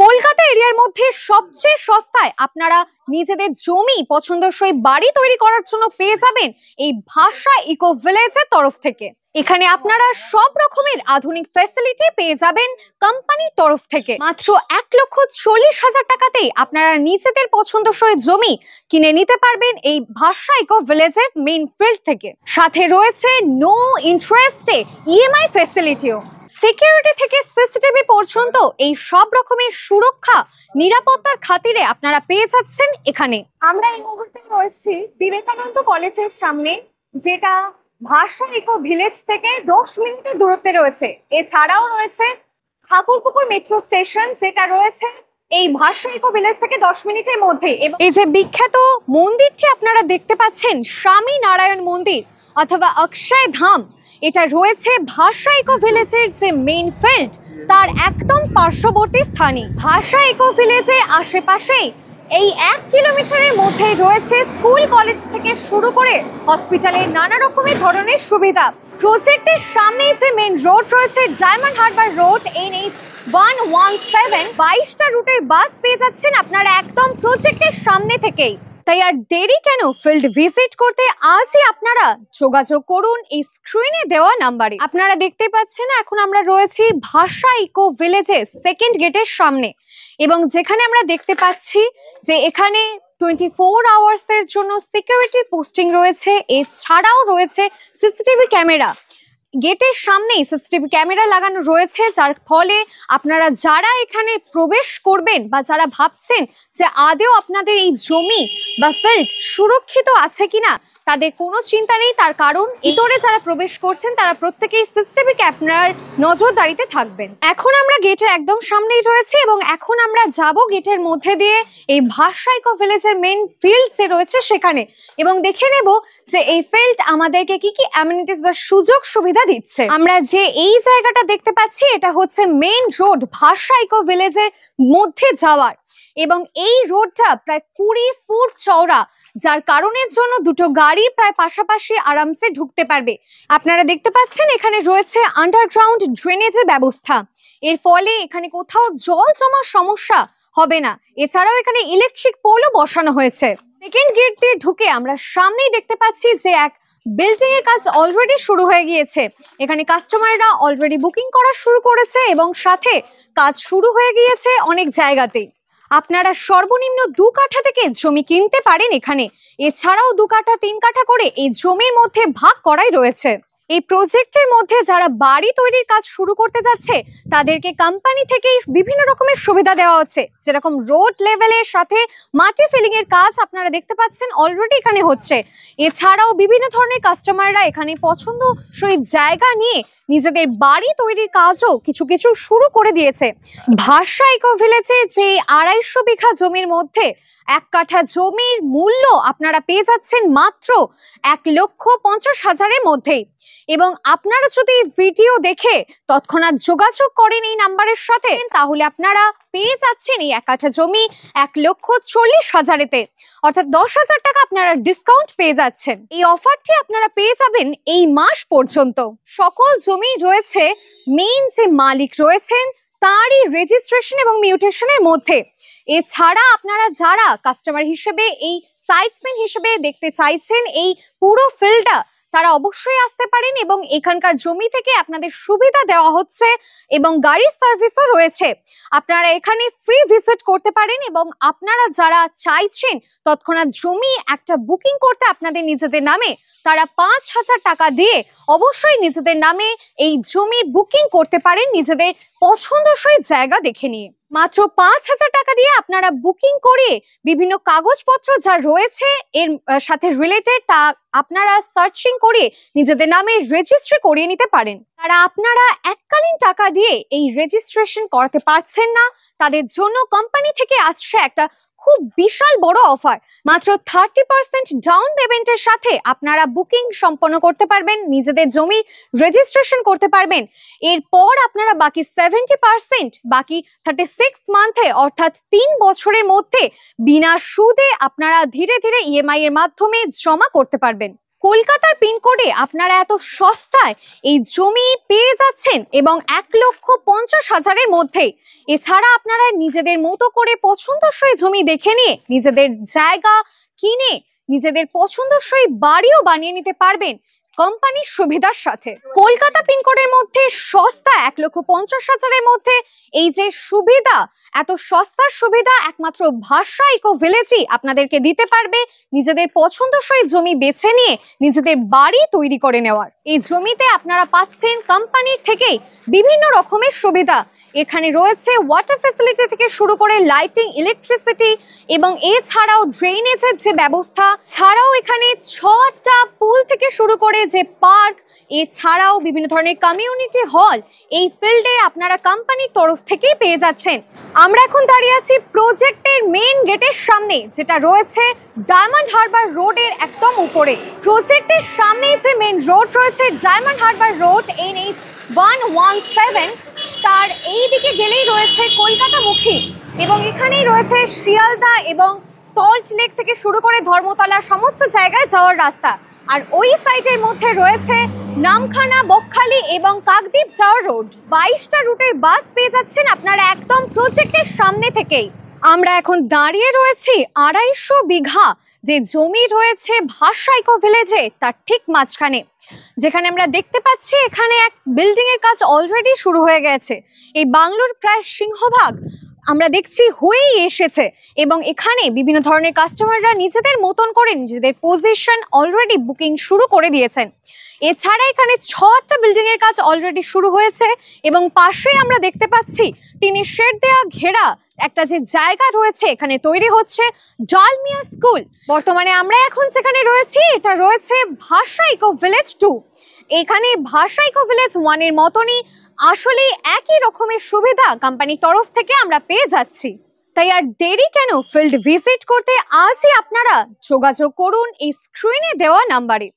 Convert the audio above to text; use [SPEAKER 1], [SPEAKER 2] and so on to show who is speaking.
[SPEAKER 1] কলকাতা এরিয়ার মধ্যে সবচেয়ে সস্তায় আপনারা নিজেদের জমি পছন্দসই বাড়ি তৈরি করার জন্য পেয়ে যাবেন এই ভাষা ইকো ভিলেজের তরফ থেকে। এখানে আপনারা সব রকমের আধুনিক ফ্যাসিলিটি পেয়ে যাবেন কোম্পানির তরফ থেকে। মাত্র 1,40,000 টাকাতেই আপনারা নিজেদের পছন্দসই জমি কিনে নিতে পারবেন এই ভাষা ইকো ভিলেজের মেইন ফিল্ড থেকে। সাথে রয়েছে নো ইন্টারেস্টে ইএমআই ফ্যাসিলিটিও। সিকিউরিটি থেকে সিসিটিভি পর্যন্ত এই সব রকমের সুরক্ষা নিরাপত্তার খাতিরে আপনারা পেয়ে যাচ্ছেন এখানে। আমরা এই মুহূর্তে রয়েছি বিবেকানন্দ কলেজের সামনে, যেটা ভাষা ইকো ভিলেজ থেকে 10 মিনিটের দূরত্বে রয়েছে। এছাড়াও রয়েছে ঠাকুরপুকুর মেট্রো স্টেশন, যেটা রয়েছে এই ভাষা ইকো ভিলেজ থেকে 10 মিনিটের মধ্যে। এবং এই যে বিখ্যাত মন্দিরটি আপনারা দেখতে পাচ্ছেন, স্বামী নারায়ণ মন্দির অথবা অক্ষয় ধাম, এটা রয়েছে ভাষা ইকো ভিলেজের যে মেইন ফিল্ড তার একদম পার্শ্ববর্তী স্থানে। ভাষা ইকো ভিলেজের আশেপাশেই এই 1 কিলোমিটারের মধ্যে রয়েছে স্কুল কলেজ থেকে শুরু করে হসপিটালের নানা রকমের ধরনের সুবিধা। প্রজেক্টের সামনেই যে মেইন রোড রয়েছে ডায়মন্ড হারবার রোড NH 117, 22টা রুটের বাস পেয়ে যাচ্ছেন আপনারা একদম প্রজেক্টের সামনে থেকেই। তাই আর দেরি কেন, ফিল্ড ভিজিট করতে আজই আপনারা যোগাযোগ করুন এই স্ক্রিনে দেওয়া নাম্বারে। আপনারা দেখতে পাচ্ছেন এখন আমরা রয়েছি ভাষা ইকো ভিলেজের সেকেন্ড গেটের সামনে, এবং যেখানে আমরা দেখতে পাচ্ছি যে এখানে 24 আওয়ার্সের জন্য সিকিউরিটি পোস্টিং রয়েছে। এছাড়াও রয়েছে সিসিটিভি ক্যামেরা। গেটের সামনেই সিসিটিভি ক্যামেরা লাগানো রয়েছে, যার ফলে আপনারা যারা এখানে প্রবেশ করবেন বা যারা ভাবছেন যে আদেও আপনাদের এই জমি বা ফিল্ড সুরক্ষিত আছে কিনা, তাদের কোনো চিন্তা নেই। তার কারণ ভিতরে যারা প্রবেশ করছেন তারা প্রত্যেকেই সিসিটিভি ক্যামেরার নজরদারিতে থাকবেন। এখন আমরা গেটের একদম সামনেই রয়েছে এবং এখন আমরা যাব গেটের মধ্যে দিয়ে এই ভাষা ইকো ভিলেজের মেইন ফিল্ড যে রয়েছে সেখানে, এবং দেখে নেব যে এই ফিল্ড আমাদেরকে কি কি অ্যামিনিটিস বা সুযোগ সুবিধা দিচ্ছে। আমরা যে এই জায়গাটা দেখতে পাচ্ছি এটা হচ্ছে মেইন রোড ভাষা ইকো ভিলেজের মধ্যে যাওয়ার, এবং এই রোডটা প্রায় 20 ফুট চওড়া, যার কারণের জন্য দুটো গাড়ি প্রায় পাশাপাশি আরামসে ঢুকতে পারবে। আপনারা দেখতে পাচ্ছেন এখানে রয়েছে আন্ডারগ্রাউন্ড ড্রেনেজের ব্যবস্থা। এর ফলে এখানে কোথাও জল জমার সমস্যা হবে না। এছাড়াও এখানে ইলেকট্রিক পোলও বসানো হয়েছে। সেকেন্ড গেট দিয়ে ঢুকে আমরা সামনেই দেখতে পাচ্ছি যে এক বিল্ডিং এর কাজ অলরেডি শুরু হয়ে গিয়েছে। এখানে কাস্টমাররা অলরেডি বুকিং করা শুরু করেছে এবং সাথে কাজ শুরু হয়ে গিয়েছে অনেক জায়গাতেই। আপনারা সর্বনিম্ন 2 কাঠা থেকে জমি কিনতে পারেন এখানে। এছাড়াও 2 কাঠা 3 কাঠা করে এই জমির মধ্যে ভাগ করাই রয়েছে। এই প্রজেক্টের মধ্যে যারা বাড়ি তৈরির কাজ শুরু করতে যাচ্ছে তাদেরকে কোম্পানি থেকেই বিভিন্ন রকমের সুবিধা দেওয়া হচ্ছে, যেরকম রোড লেভেলের সাথে মাটি ফিলিং এর কাজ আপনারা দেখতে পাচ্ছেন অলরেডি এখানে হচ্ছে। এছাড়াও বিভিন্ন ধরনের কাস্টমাররা এখানে পছন্দসই জায়গা নিয়ে নিজেদের বাড়ি তৈরির কাজও কিছু কিছু শুরু করে দিয়েছে। ভাষা ইকো ভিলেজের যে 250 বিঘা জমির মধ্যে 1 কাঠা জমির মূল্য আপনারা পেয়ে যাচ্ছেন মাত্র 1,50,000-এর মধ্যেই। এবং আপনারা যদি ভিডিও দেখে তৎক্ষণাৎ যোগাযোগ করেন এই নাম্বারের সাথে, তাহলে আপনারা পেয়ে যাচ্ছেন এই 1 কাঠা জমি 1,40,000-এতে, অর্থাৎ 10,000 টাকা আপনারা ডিসকাউন্ট পেয়ে যাচ্ছেন। এই অফারটি আপনারা পেয়ে যাবেন এই মাস পর্যন্ত। সকল জমি রয়েছে মেইন যে মালিক রয়েছেন তারই রেজিস্ট্রেশন এবং মিউটেশনের মধ্যে। এছাড়া আপনারা যারা কাস্টমার হিসেবে এই সাইট সিন হিসেবে দেখতে চাইছেন এই পুরো ফিল্ডটা, তারা অবশ্যই আসতে পারেন এবং এখানকার জমি থেকে আপনাদের সুবিধা দেওয়া হচ্ছে এবং গাড়ির সার্ভিসও রয়েছে। আপনারা এখানে ফ্রি ভিজিট করতে পারেন এবং আপনারা যারা চাইছেন তৎক্ষণাৎ জমি একটা বুকিং করতে আপনাদের নিজেদের নামে, তারা 5,000 টাকা দিয়ে অবশ্যই নিজেদের নামে এই জমি বুকিং করতে পারেন নিজেদের পছন্দসই জায়গা দেখে নিয়ে। মাত্র 5,000 টাকা দিয়ে আপনারা বুকিং করে বিভিন্ন কাগজপত্র যা রয়েছে এর সাথে রিলেটেড তা আপনারা সার্চিং করে নিজেদের নামে রেজিস্ট্রি করিয়ে নিতে পারেন। তারা আপনারা এককালীন টাকা দিয়ে এই রেজিস্ট্রেশন করাতে পারছেন না, তাদের জন্য কোম্পানি থেকে আসছে একটা খুব বিশাল বড় অফার। মাত্র 30% ডাউন পেমেন্টের সাথে আপনারা বুকিং সম্পন্ন করতে পারবেন, নিজেদের জমি রেজিস্ট্রেশন করতে পারবেন। এরপর আপনারা বাকি 70% বাকি 36 মান্থে অর্থাৎ 3 বছরের মধ্যে বিনা সুদে আপনারা ধীরে ধীরে ইএমআই এর মাধ্যমে জমা করতে পারবেন। কলকাতার পিনকোডে আপনারা এত সস্তায় এই জমি পেয়ে যাচ্ছেন এবং 1,50,000-এর মধ্যে। এছাড়া আপনারা নিজেদের মতো করে পছন্দসই জমি দেখে নিয়ে নিজেদের জায়গা কিনে নিজেদের পছন্দসই বাড়িও বানিয়ে নিতে পারবেন কোম্পানির সুবিধার সাথে। কলকাতা পিনকোডের মধ্যে সস্তা 1,50,000-এর মধ্যে এই যে সুবিধা, এত সস্তার সুবিধা একমাত্র ভাষা ইকো ভিলেজই আপনাদেরকে দিতে পারবে নিজেদের পছন্দসই জমি বেছে নিয়ে নিজেদের বাড়ি তৈরি করে নেওয়ার। এই জমিতে আপনারা পাচ্ছেন কোম্পানির থেকেই বিভিন্ন রকমের সুবিধা। এখানে রয়েছে ওয়াটার ফ্যাসিলিটি থেকে শুরু করে লাইটিং, ইলেকট্রিসিটি এবং এছাড়াও ড্রেনেজের যে ব্যবস্থা, ছাড়াও এখানে 6টা পুল থেকে শুরু করে যে পার্ক, এছাড়াও বিভিন্ন ধরনের কমিউনিটি হল এই ফিল্ডে আপনারা কোম্পানির তরফ থেকেই পেয়ে যাচ্ছেন। আমরা এখন দাঁড়িয়ে আছি প্রজেক্টের মেইন গেটের সামনে, যেটা রয়েছে ডায়মন্ড হারবার রোডের একদম উপরে। প্রজেক্টের সামনেই যে মেইন রোড রয়েছে ডায়মন্ড হারবার রোড NH 117, তার এই দিকে গেলেই রয়েছে কলকাতামুখী এবং এখানেই রয়েছে শিয়ালদা এবং সল্ট লেক থেকে শুরু করে ধর্মতলা সমস্ত জায়গায় যাওয়ার রাস্তা। আর ওই সাইডের মধ্যে রয়েছে নামখানা, বকখালি এবং কাকদ্বীপ যাওয়ার রোড। 22টা রুটের বাস পেয়ে যাচ্ছেন আপনারা একদম প্রজেক্টের সামনে থেকেই। আমরা এখন দাঁড়িয়ে রয়েছি 250 বিঘা যে জমি রয়েছে ভাষা ইকো ভিলেজে, তার ঠিক মাঝখানে, যেখানে আমরা দেখতে পাচ্ছি এখানে এক বিল্ডিং এর কাজ অলরেডি শুরু হয়ে গেছে। এই বাংলোর প্রায় সিংহভাগ আমরা দেখছি হয়েই এসেছে এবং এখানে বিভিন্ন ধরনের কাস্টমাররা নিজেদের মতন করে নিজেদের পজিশন অলরেডি বুকিং শুরু করে দিয়েছেন। এছাড়া এখানে 6টা বিল্ডিং এর কাজ অলরেডি শুরু হয়েছে এবং পাশেই আমরা দেখতে পাচ্ছি টিনের শেড দেওয়া ঘেরা একটা যে জায়গা রয়েছে, এখানে তৈরি হচ্ছে ডালমিয়া স্কুল। বর্তমানে আমরা এখন যেখানে রয়েছি এটা রয়েছে ভাষা ইকো ভিলেজ 2। এখানে ভাষা ইকো ভিলেজ 1 এর মতনই আসলে একই রকমের সুবিধা কোম্পানির তরফ থেকে আমরা পেয়ে যাচ্ছি। তাই আর দেরি কেন, ফিল্ড ভিজিট করতে আজই আপনারা যোগাযোগ করুন এই স্ক্রিনে দেওয়া নাম্বারে।